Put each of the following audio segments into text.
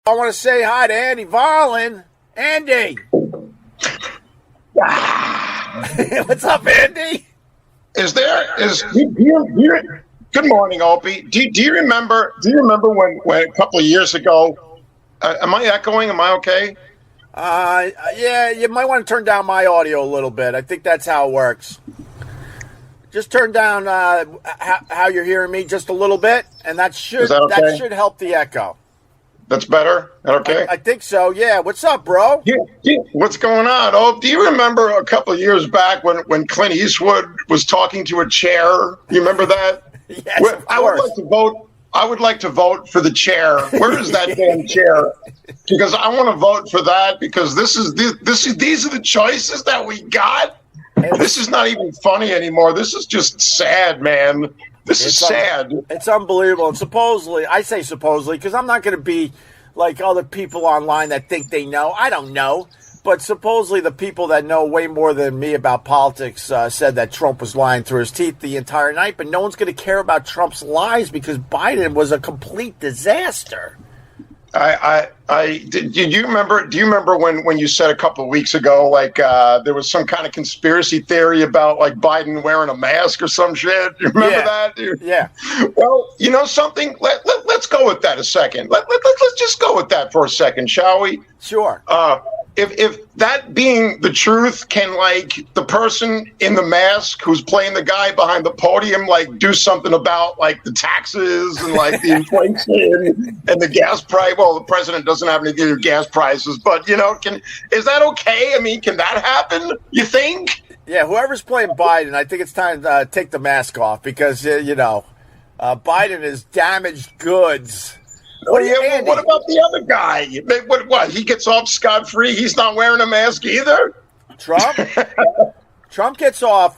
I want to say hi to Andy Varlin. Andy. What's up, Andy? Good morning, Opie. Do you remember when a couple of years ago, am I echoing? Am I okay? Yeah, you might want to turn down my audio a little bit. I think that's how it works. Just turn down how you're hearing me just a little bit, and that should help the echo. That's better? Okay? I think so, yeah. What's up, bro? Yeah. What's going on? Oh, do you remember a couple of years back when Clint Eastwood was talking to a chair? You remember that? Yes, of course. I would like to vote for the chair. Where is that damn chair? Because I want to vote for that because these are the choices that we got. This is not even funny anymore. This is just sad, man. This is sad. It's unbelievable. And supposedly, I say supposedly, because I'm not going to be like other people online that think they know. I don't know. But supposedly the people that know way more than me about politics said that Trump was lying through his teeth the entire night. But no one's going to care about Trump's lies because Biden was a complete disaster. Do you remember when you said a couple of weeks ago, like there was some kind of conspiracy theory about like Biden wearing a mask or some shit? You remember that? Yeah. Well, you know something? Let's go with that a second. Let's just go with that for a second, shall we? Sure. If that being the truth, can like the person in the mask who's playing the guy behind the podium like do something about like the taxes and like the inflation and the gas price? Well, the president doesn't have anything to do with gas prices, but you know, is that okay? I mean, can that happen? You think? Yeah, whoever's playing Biden, I think it's time to take the mask off because Biden is damaged goods. What about the other guy? What? He gets off scot-free? He's not wearing a mask either? Trump gets off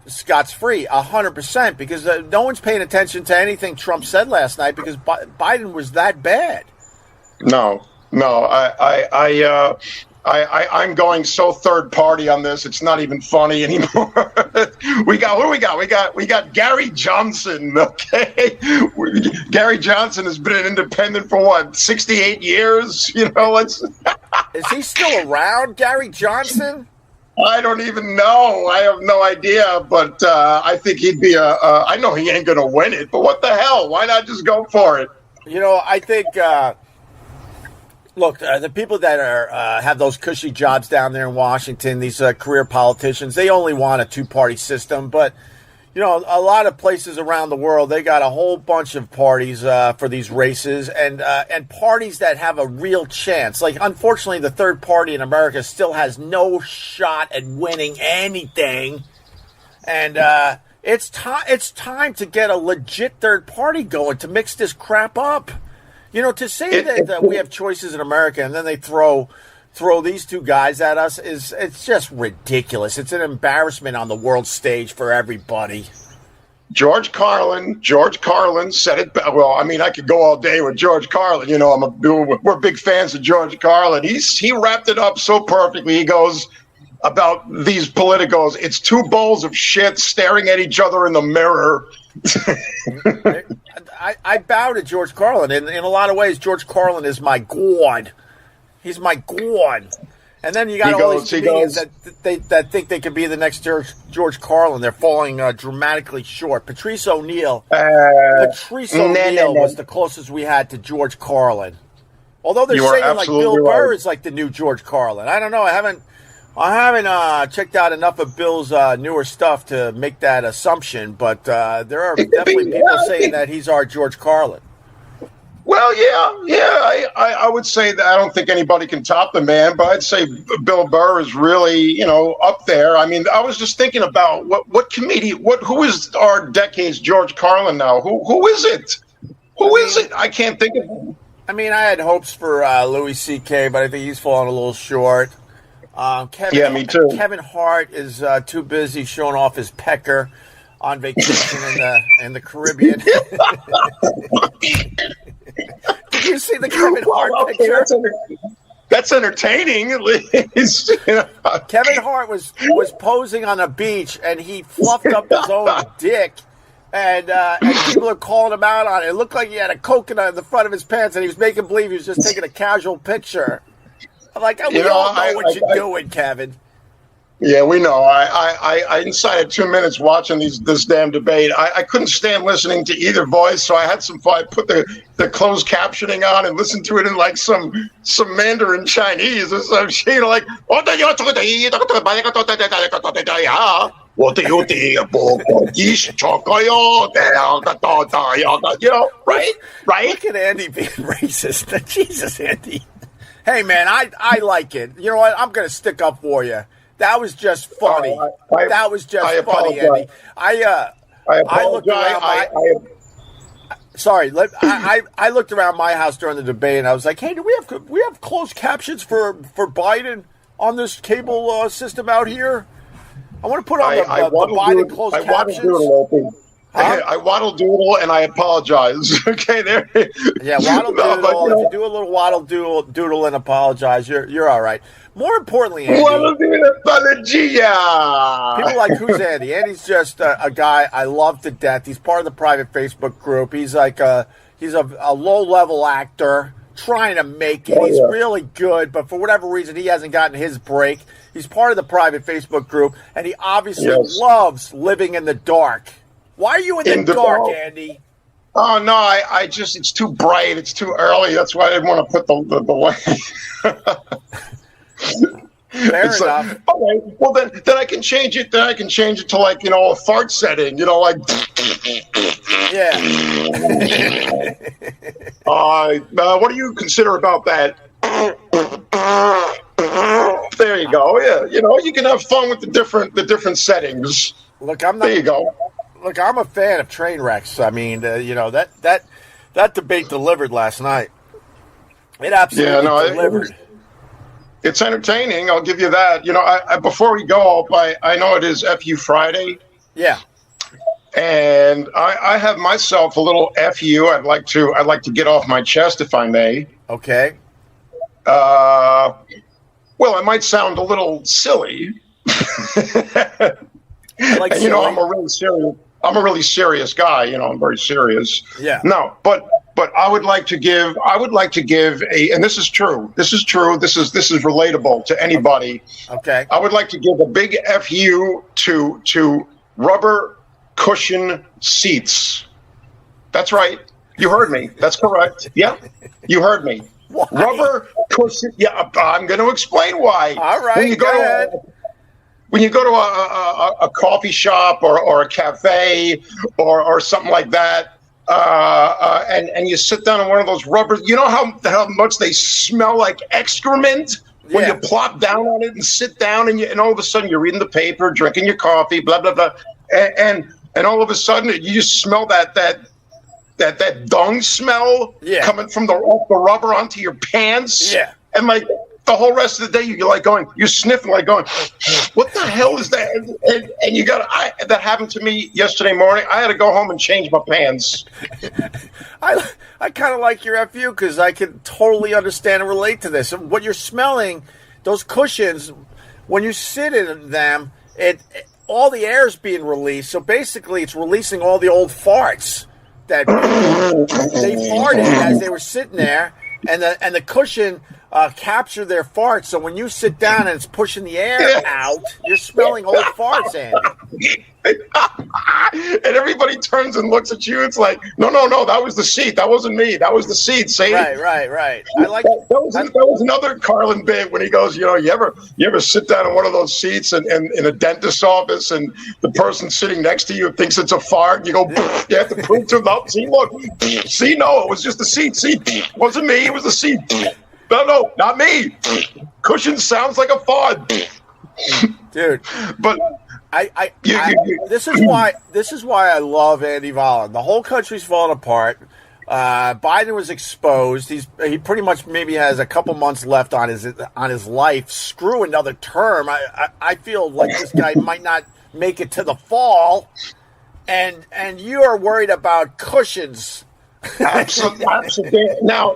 scot-free 100% because no one's paying attention to anything Trump said last night because Biden was that bad. No. I'm going so third party on this. It's not even funny anymore. We got Gary Johnson. Okay, Gary Johnson has been an independent for what 68 years. You know, is he still around, Gary Johnson? I don't even know. I have no idea. But I think he'd be I know he ain't gonna win it. But what the hell? Why not just go for it? You know, I think. Look, the people that have those cushy jobs down there in Washington, these career politicians, they only want a two-party system. But, you know, a lot of places around the world, they got a whole bunch of parties for these races and parties that have a real chance. Like, unfortunately, the third party in America still has no shot at winning anything. And it's time to get a legit third party going to mix this crap up. You know, to say that we have choices in America and then they throw these two guys at us it's just ridiculous. It's an embarrassment on the world stage for everybody. George Carlin said it. Well, I mean, I could go all day with George Carlin. You know, we're big fans of George Carlin. He wrapped it up so perfectly. He goes about these politicos. It's two bowls of shit staring at each other in the mirror. I bow to George Carlin. In a lot of ways, George Carlin is my god. He's my god. And then you got all these comedians that think they could be the next George Carlin. They're falling dramatically short. Patrice O'Neill. Was the closest we had to George Carlin. Although they're saying like Bill Burr is like the new George Carlin. I don't know. I haven't checked out enough of Bill's newer stuff to make that assumption, but there are definitely people saying that he's our George Carlin. Well, yeah. I would say that I don't think anybody can top the man, but I'd say Bill Burr is really, you know, up there. I mean, I was just thinking about who is our decade's George Carlin now? Who is it? Who is it? I can't think of him. I mean, I had hopes for Louis C.K., but I think he's fallen a little short. Me too. Kevin Hart is too busy showing off his pecker on vacation in the Caribbean. Did you see the Kevin Hart picture? That's entertaining, at least. Kevin Hart was posing on a beach, and he fluffed up his own dick and people are calling him out on it. It looked like he had a coconut in the front of his pants, and he was making believe he was just taking a casual picture. I'm like, we all know what you're doing, Kevin. Yeah, we know. I inside 2 minutes watching this damn debate. I couldn't stand listening to either voice, so I had some fun. I put the closed captioning on and listened to it in like some Mandarin Chinese or some shit. Like, what do you think? You know, right? Look at Andy being racist. Jesus, Andy. Hey, man, I like it. You know what? I'm going to stick up for you. That was just funny. That was just funny, Andy. I looked around I looked around my house during the debate, and I was like, "Hey, do we have closed captions for Biden on this cable system out here? I want to put on the Biden closed captions." I waddle doodle and I apologize. Okay, there. Yeah, waddle doodle. No, if you do a little waddle doodle and apologize, you're all right. More importantly, Andy, people like, who's Andy? Andy's just a guy I love to death. He's part of the private Facebook group. He's like he's a low-level actor trying to make it. He's really good, but for whatever reason, he hasn't gotten his break. He's part of the private Facebook group, and he obviously loves living in the dark. Why are you in the dark, Andy? Oh, no, I just, it's too bright. It's too early. That's why I didn't want to put the light. Fair enough. Okay, well, then I can change it. Then I can change it to, like, you know, a fart setting, you know, like. Yeah. What do you consider about that? There you go. Yeah, you know, you can have fun with the different settings. Look, I'm not. There you go. Look, I'm a fan of train wrecks. I mean, you know, that debate delivered last night. It absolutely delivered. It's entertaining. I'll give you that. You know, I before we go, I know it is FU Friday. Yeah. And I have myself a little FU. I'd like to get off my chest, if I may. Okay. Well, it might sound a little silly. Like, you know, I'm a really serious guy. You know, I'm very serious. Yeah. No, but I would like to give and this is true. This is relatable to anybody. Okay. I would like to give a big FU to rubber cushion seats. That's right. You heard me. That's correct. Yeah. You heard me. Why? Rubber cushion. Yeah. I'm going to explain why. All right. When you go to a coffee shop or a cafe or something like that, and you sit down on one of those rubbers, you know how much they smell like excrement when you plop down on it and sit down, and all of a sudden you're reading the paper, drinking your coffee, blah blah blah, and all of a sudden you just smell that dung smell coming from the rubber onto your pants, and like. The whole rest of the day, you're sniffing, like going, what the hell is that? And that happened to me yesterday morning. I had to go home and change my pants. I kind of like your FU because I can totally understand and relate to this. What you're smelling, those cushions, when you sit in them, all the air is being released. So basically, it's releasing all the old farts that they farted as they were sitting there, and the cushion capture their farts. So when you sit down and it's pushing the air out, you're smelling old farts, Andy. And everybody turns and looks at you. It's like, no, that was the seat. That wasn't me. That was the seat. See? Right. I like that was another Carlin bit when he goes, you know, you ever sit down in one of those seats and in a dentist's office and the person sitting next to you thinks it's a fart. You go, you have to prove to them, no, see, look, see, no, it was just the seat. See, it wasn't me. It was the seat. No, not me. Cushion sounds like a fart. Dude. But this is why I love Andy Volin. The whole country's falling apart. Biden was exposed. He pretty much maybe has a couple months left on his life. Screw another term. I feel like this guy might not make it to the fall. And you are worried about cushions. Absolutely. Now,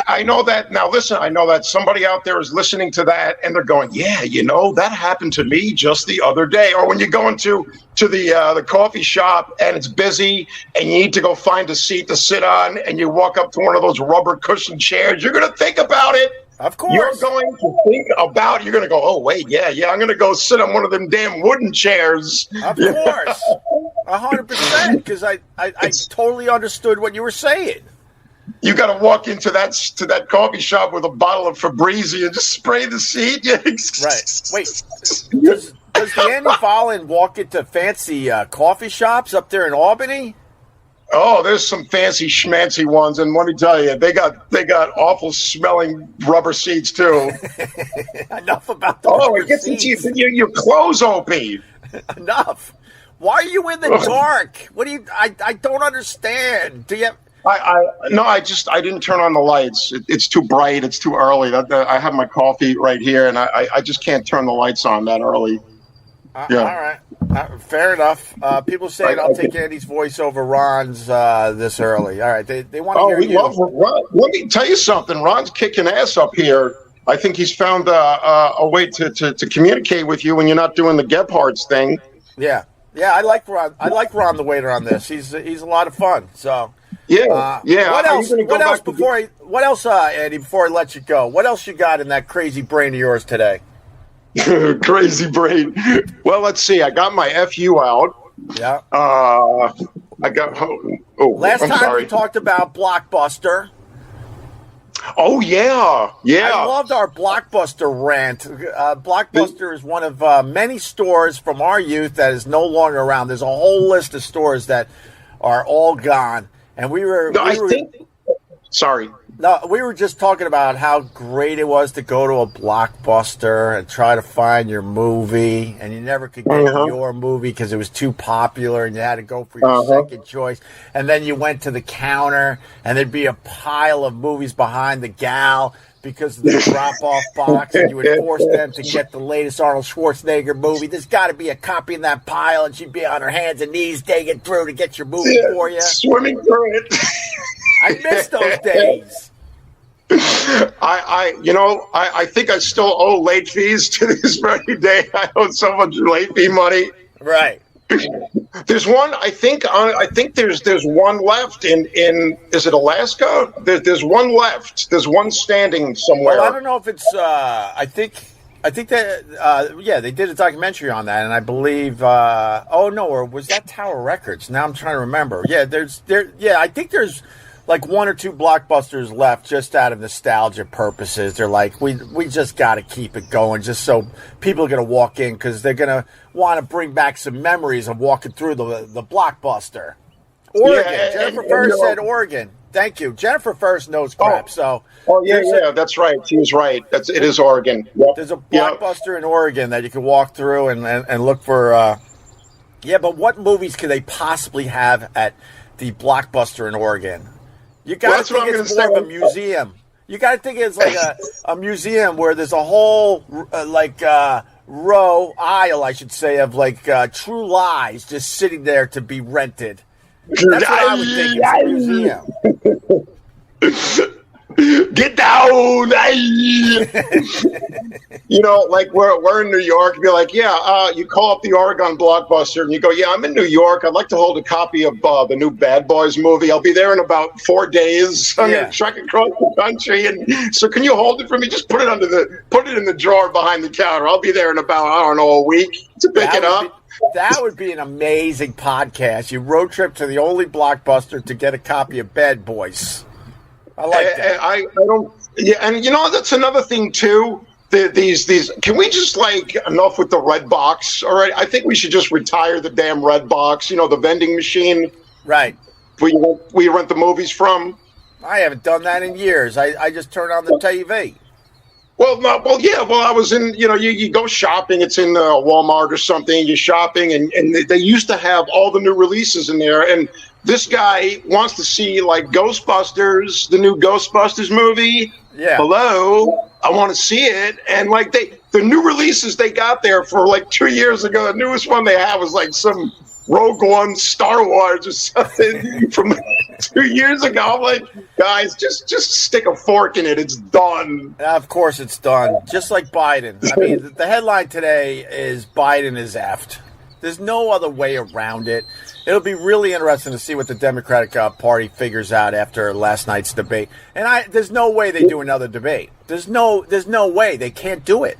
I know that. Now, listen, I know that somebody out there is listening to that, and they're going, "Yeah, that happened to me just the other day." Or when you go into the coffee shop and it's busy, and you need to go find a seat to sit on, and you walk up to one of those rubber cushion chairs, you're going to think about it. Of course. You're going to think about it. You're going to go, oh, wait, yeah, I'm going to go sit on one of them damn wooden chairs. Of course. 100%, because I totally understood what you were saying. You got to walk into that coffee shop with a bottle of Febreze and just spray the seat. Right. Wait, does the Andy Fallon walk into fancy coffee shops up there in Albany? Oh, there's some fancy schmancy ones, and let me tell you, they got awful smelling rubber seats too. Enough about the rubber it gets seats. into your clothes, Opie. Enough. Why are you in the dark? What do you? I don't understand. Do you? I didn't turn on the lights. It's too bright. It's too early. I have my coffee right here, and I just can't turn the lights on that early. Yeah. All right. Fair enough. People saying I'll take Andy's voice over Ron's this early. All right. They want to hear you. Love Ron. Let me tell you something. Ron's kicking ass up here. I think he's found a way to communicate with you when you're not doing the Gebhardt's thing. Yeah. I like Ron. I like Ron the waiter on this. He's a lot of fun. So yeah. What else? What else, Andy? Before I let you go, what else you got in that crazy brain of yours today? Crazy brain. Well, let's see. I got my FU out. Yeah. I got. Last time we talked about Blockbuster. Oh yeah. I loved our Blockbuster rant. Blockbuster is one of many stores from our youth that is no longer around. There's a whole list of stores that are all gone, and we were. Sorry. No, we were just talking about how great it was to go to a Blockbuster and try to find your movie, and you never could get your movie because it was too popular, and you had to go for your second choice. And then you went to the counter, and there'd be a pile of movies behind the gal because of the drop-off box, and you would force them to get the latest Arnold Schwarzenegger movie. There's got to be a copy in that pile, and she'd be on her hands and knees digging through to get your movie for you. Swimming through it. I miss those days. I think I still owe late fees to this very day. I owe so much late fee money. Right. There's one. I think there's one left in. Is it Alaska? There's one left. There's one standing somewhere. Well, I don't know if it's. I think that. They did a documentary on that, and I believe. Or was that Tower Records? Now I'm trying to remember. Yeah, I think there's like one or two Blockbusters left just out of nostalgia purposes. They're like, we just got to keep it going just so people are going to walk in because they're going to want to bring back some memories of walking through the Blockbuster. Oregon. Yeah, Jennifer First said Oregon. Thank you. Jennifer First knows crap. That's right. She was right. It is Oregon. Yep. There's a Blockbuster in Oregon that you can walk through and look for. But what movies could they possibly have at the Blockbuster in Oregon? You got to think it's more of a museum. You got to think it's like a museum where there's a whole aisle, I should say, of like True Lies just sitting there to be rented. That's what I would think. It's a museum. Get down! Like we're in New York. Be like, you call up the Oregon Blockbuster and you go, I'm in New York. I'd like to hold a copy of the new Bad Boys movie. I'll be there in about 4 days. I'm going to trek across the country, and so can you hold it for me? Just put it in the drawer behind the counter. I'll be there in about a week to pick it up. That would be an amazing podcast. You road trip to the only Blockbuster to get a copy of Bad Boys. I like that. I don't. Yeah, and that's another thing too. These. Can we just enough with the red box? All right, I think we should just retire the damn red box. The vending machine. Right. We rent the movies from. I haven't done that in years. I just turn on the TV. I was in, you go shopping, it's in Walmart or something, you're shopping, and they used to have all the new releases in there, and this guy wants to see, Ghostbusters, the new Ghostbusters movie. Yeah. Hello, I want to see it, and, the new releases they got there for, 2 years ago, the newest one they had was, some Rogue One, Star Wars, or something from 2 years ago. I'm like, guys, just stick a fork in it. It's done. Of course it's done. Just like Biden. I mean, the headline today is Biden is effed. There's no other way around it. It'll be really interesting to see what the Democratic Party figures out after last night's debate. And there's no way they do another debate. There's no way. They can't do it.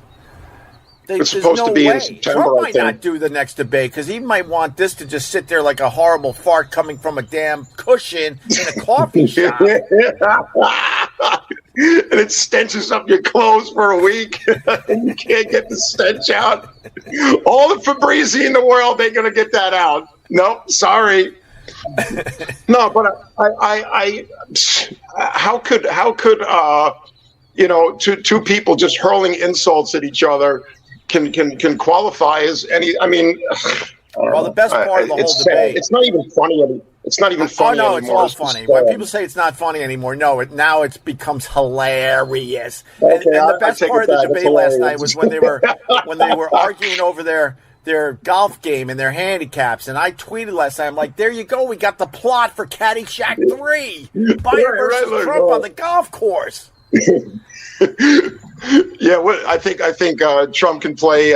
It's supposed to be in September, Trump I might think. not do the next debate because he might want this to just sit there like a horrible fart coming from a damn cushion in a coffee shop. And it stenches up your clothes for a week, and you can't get the stench out. All the Febreze in the world, they're going to get that out. Nope, sorry. No, but I how could two people just hurling insults at each other can qualify as any? I mean, Well, the best part of the whole debate. It's not even funny. It's not even funny Oh, no, anymore. it's all funny. When people say it's not funny anymore, no, now it becomes hilarious. Okay, and the best I take part it of the back. It's debate last night hilarious. was when they were arguing over their golf game and their handicaps. And I tweeted last night, I'm like, there you go. We got the plot for Caddyshack 3. Biden versus Trump on the golf course. Yeah, I think Trump can play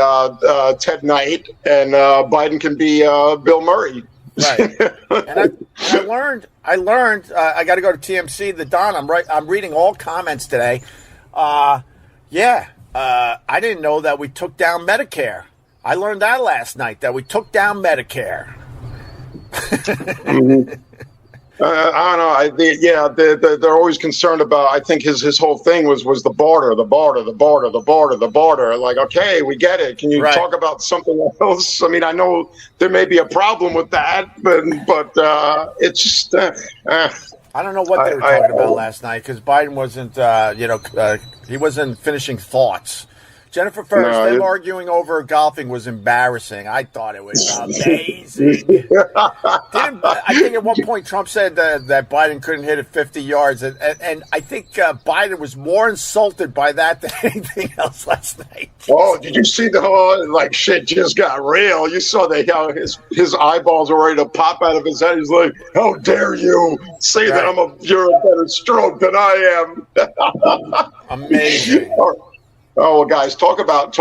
Ted Knight, and Biden can be Bill Murray. Right. And I learned. I got to go to TMC. The Don. I'm reading all comments today. I didn't know that we took down Medicare. I learned that last night, that we took down Medicare. Mm-hmm. I don't know. They're always concerned about. I think his whole thing was the border. Like, okay, we get it. Can you talk about something else? I mean, I know there may be a problem with that, but it's just. I don't know what they were talking about last night because Biden wasn't. He wasn't finishing thoughts. Jennifer Ferris, them arguing over golfing was embarrassing. I thought it was amazing. I think at one point Trump said that Biden couldn't hit it 50 yards. And I think Biden was more insulted by that than anything else last night. Oh, did you see the whole, shit just got real? You saw how his eyeballs were ready to pop out of his head. He's like, how dare you say that you're a better stroke than I am. Amazing. Oh, well, guys, talk about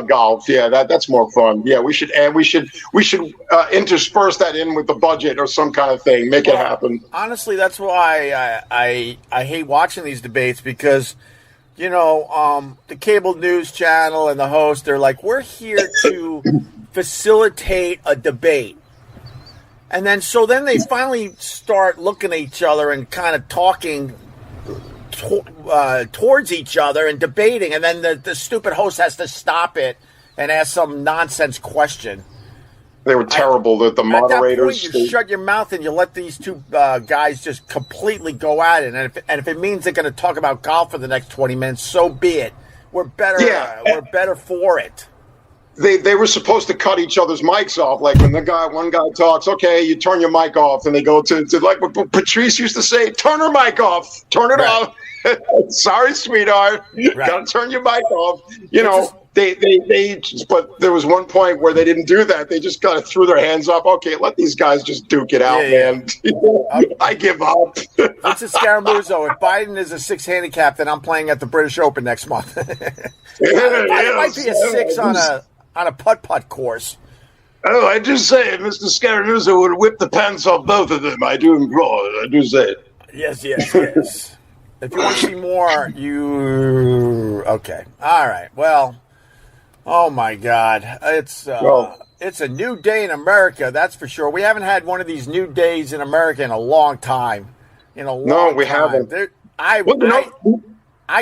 golf. Yeah, that's more fun. Yeah, we should intersperse that in with the budget or some kind of thing. Make it happen. Honestly, that's why I hate watching these debates because, the cable news channel and the host, they're like, we're here to facilitate a debate. And then they finally start looking at each other and kind of talking towards each other and debating, and then the stupid host has to stop it and ask some nonsense question. They were terrible. The moderators. At that point, you shut your mouth and you let these two guys just completely go at it. And if it means they're going to talk about golf for the next 20 minutes, so be it. We're better. We're better for it. They were supposed to cut each other's mics off. Like when one guy talks, okay, you turn your mic off, and they go to like what Patrice used to say, turn her mic off, turn it off. Sorry, sweetheart, gotta turn your mic off. But there was one point where they didn't do that. They just kind of threw their hands up. Okay, let these guys just duke it out, man. I give up. Vincent Scaramuzzo, if Biden is a 6 handicap, then I'm playing at the British Open next month. It might be a 6 on a putt-putt course. Oh, I just say Mr. Scaramuzzo would whip the pants off both of them. I do implore. I do say it. Yes. If you want to see more, okay. All right. Well, oh my God, it's a new day in America. That's for sure. We haven't had one of these new days in America in a long time. No, we haven't. I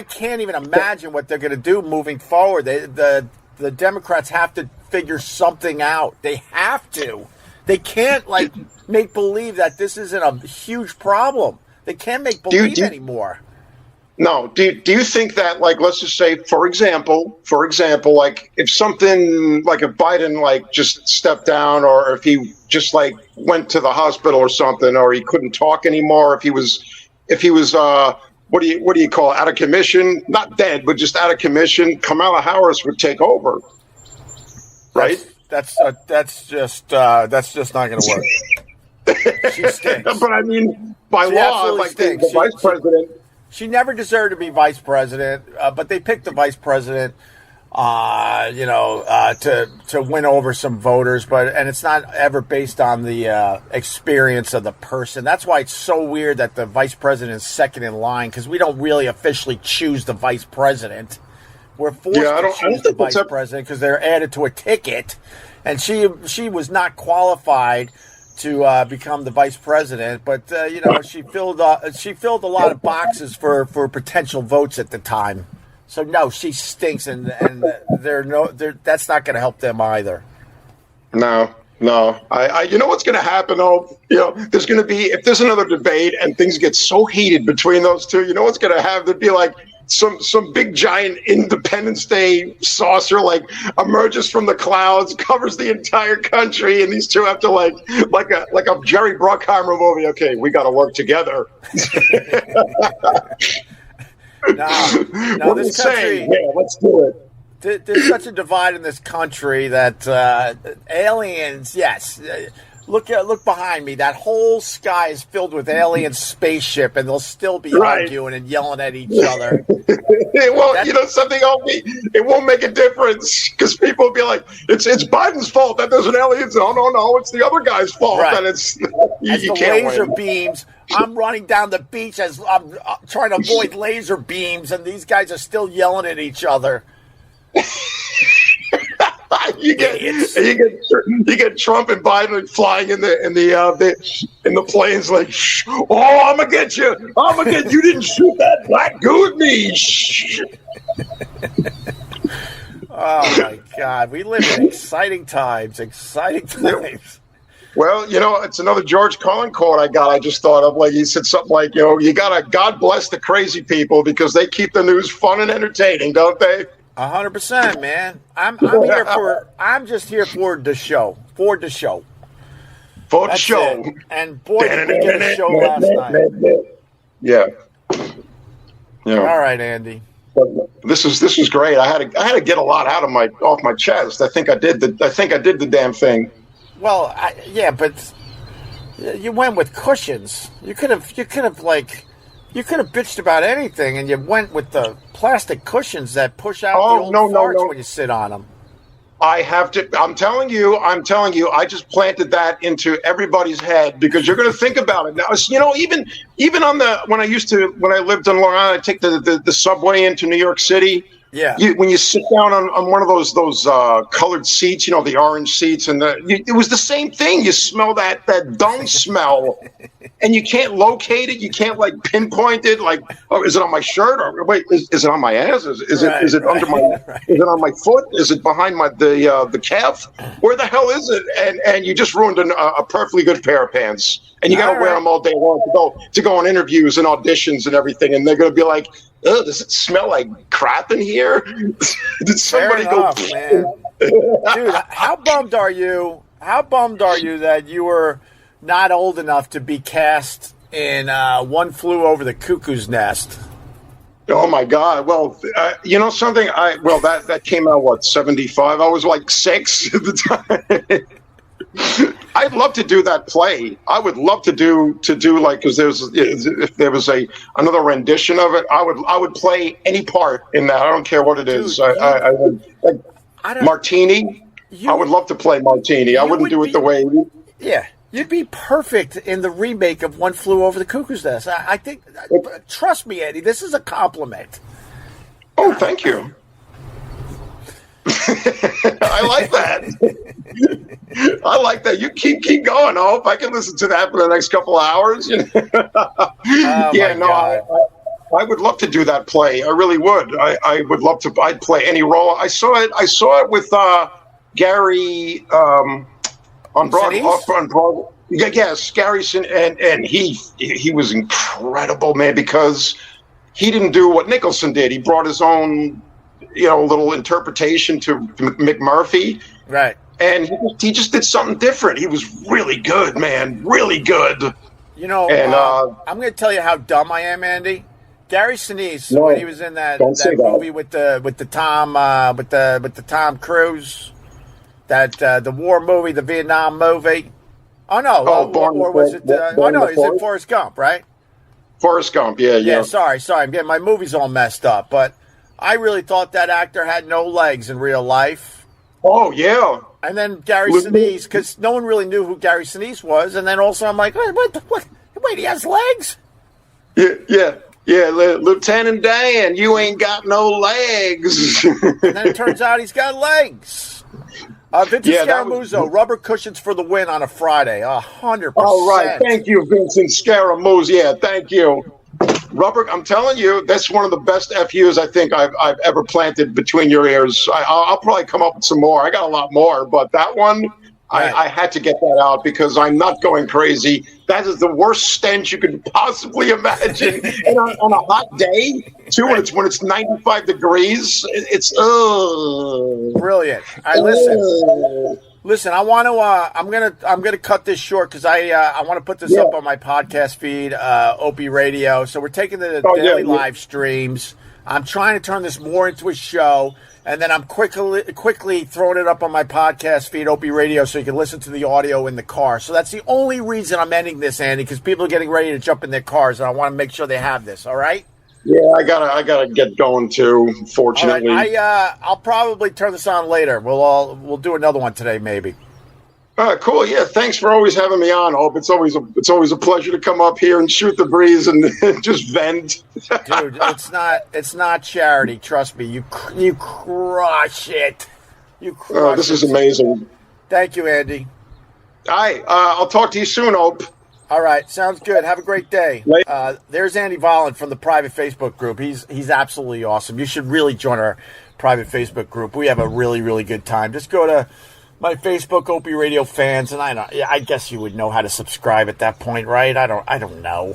can't even imagine what they're going to do moving forward. The Democrats have to figure something out. They have to. They can't make believe that this isn't a huge problem. They can't make believe anymore. No. Do you think that, let's just say, for example, if something if Biden just stepped down, or if he just went to the hospital or something, or he couldn't talk anymore, if he was what do you call it, out of commission, not dead, but just out of commission, Kamala Harris would take over, right? That's just not going to work. She stinks. But I mean, by She law, absolutely like stinks. the vice president. She never deserved to be vice president, but they picked the vice president, to win over some voters. And it's not ever based on the experience of the person. That's why it's so weird that the vice president is second in line, because we don't really officially choose the vice president. We're forced to choose the vice president because they're added to a ticket, and she was not qualified to become the vice president, but she filled a lot of boxes for potential votes at the time. So no, she stinks, and that's not going to help them either. No. I you know what's going to happen though? There's going to be, if there's another debate and things get so heated between those two, you know what's going to happen? There'd be like some big giant Independence Day saucer like emerges from the clouds, covers the entire country, and these two have to like a Jerry Bruckheimer movie. Okay, we got to work together. No, this country. Yeah, let's do it. There's such a divide in this country that aliens, yes. Look behind me. That whole sky is filled with alien spaceship, and they'll still be arguing and yelling at each other. Well, something it won't make a difference because people will be like, it's Biden's fault that there's an alien. No, it's the other guy's fault. Right. And it's you can't laser win. Beams. I'm running down the beach as I'm trying to avoid laser beams, and these guys are still yelling at each other. You get Trump and Biden flying in the planes like, I'm gonna get you. You didn't shoot that black goo at me. Oh my God, we live in exciting times. Well, it's another George Carlin quote I just thought of. Like he said something like, you gotta God bless the crazy people because they keep the news fun and entertaining, don't they? 100%, man. I'm just here for the show. That's show. It. And boy, did we get a show last night. Yeah. All right, Andy. This is great. I had to get a lot off my chest. I think I did the damn thing. Well, but you went with cushions. You could have bitched about anything, and you went with the plastic cushions that push out the old farts when you sit on them. I have to. I'm telling you. I just planted that into everybody's head because you're going to think about it now. Even on when I lived in Long Island, I take the subway into New York City. Yeah. When you sit down on one of those colored seats, the orange seats, and it was the same thing. You smell that dung smell, and you can't locate it. You can't pinpoint it. Is it on my shirt or wait? Is it on my ass? Is it under my? Is it on my foot? Is it behind the calf? Where the hell is it? And you just ruined a perfectly good pair of pants, and you got to wear them all day long to go on interviews and auditions and everything. And they're going to be like, "Oh, does it smell like crap in here? Did somebody go?" Man. Dude, how bummed are you? How bummed are you that you were not old enough to be cast in One Flew Over the Cuckoo's Nest? Oh my God! Well, something. That came out 75. I was like 6 at the time. I'd love to do that play. I would love to do because if there was another rendition of it, I would play any part in that. I don't care what it is. I would Martini. I would love to play Martini. I wouldn't do it the way. Yeah, you'd be perfect in the remake of One Flew Over the Cuckoo's Nest. I think. Trust me, Eddie. This is a compliment. Oh, thank you. I like that. I like that. You keep going. I hope I can listen to that for the next couple of hours. I would love to do that play. I really would. I would love to. I'd play any role. I saw it with Gary on Broadway. Yes, Gary, and he was incredible, man, because he didn't do what Nicholson did. He brought his own little interpretation to McMurphy. Right. And he just did something different. He was really good, man. Really good. And I'm going to tell you how dumb I am, Andy. Gary Sinise, when he was in that movie with the Tom Cruise. That the war movie, the Vietnam movie. Oh no, or was it? Is it Forrest Gump, right? Forrest Gump, yeah. Yeah, sorry. I'm getting my movies all messed up. But I really thought that actor had no legs in real life. Oh, yeah. And then Gary Sinise, because no one really knew who Gary Sinise was. And then also I'm like, wait, he has legs? Yeah, Lieutenant Dan, you ain't got no legs. And then it turns out he's got legs. Vincent Scaramuzzo, rubber cushions for the win on a Friday. 100%. All right. Thank you, Vincent Scaramuzzo. Yeah, thank you. Rubber, I'm telling you, that's one of the best FUs I think I've ever planted between your ears. I'll probably come up with some more. I got a lot more, but that one, right. I had to get that out because I'm not going crazy. That is the worst stench you could possibly imagine. And on a hot day, too, when it's 95 degrees, it's brilliant. All right, listen. I want to. I'm gonna cut this short because I want to put this up on my podcast feed, Opie Radio. So we're taking the daily live streams. I'm trying to turn this more into a show. And then I'm quickly throwing it up on my podcast feed, Opie Radio, so you can listen to the audio in the car. So that's the only reason I'm ending this, Andy, because people are getting ready to jump in their cars, and I want to make sure they have this. All right? Yeah, I gotta get going too. Fortunately, I'll probably turn this on later. We'll do another one today, maybe. Cool. Yeah, thanks for always having me on, Hope. It's always a pleasure to come up here and shoot the breeze and just vent. Dude, it's not charity. Trust me. You crush it. You crush this is amazing. Thank you, Andy. All right. I'll talk to you soon, Hope. All right. Sounds good. Have a great day. There's Andy Volland from the private Facebook group. He's absolutely awesome. You should really join our private Facebook group. We have a really, really good time. Just go to my Facebook, Opie Radio fans, and I guess you would know how to subscribe at that point, right? I don't know.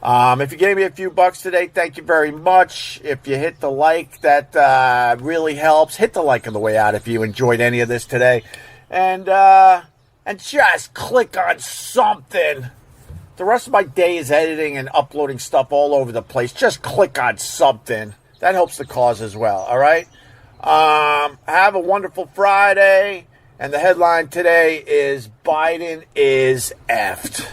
If you gave me a few bucks today, thank you very much. If you hit the like, that really helps. Hit the like on the way out if you enjoyed any of this today, and just click on something. The rest of my day is editing and uploading stuff all over the place. Just click on something. That helps the cause as well. All right. Have a wonderful Friday, and the headline today is Biden is effed.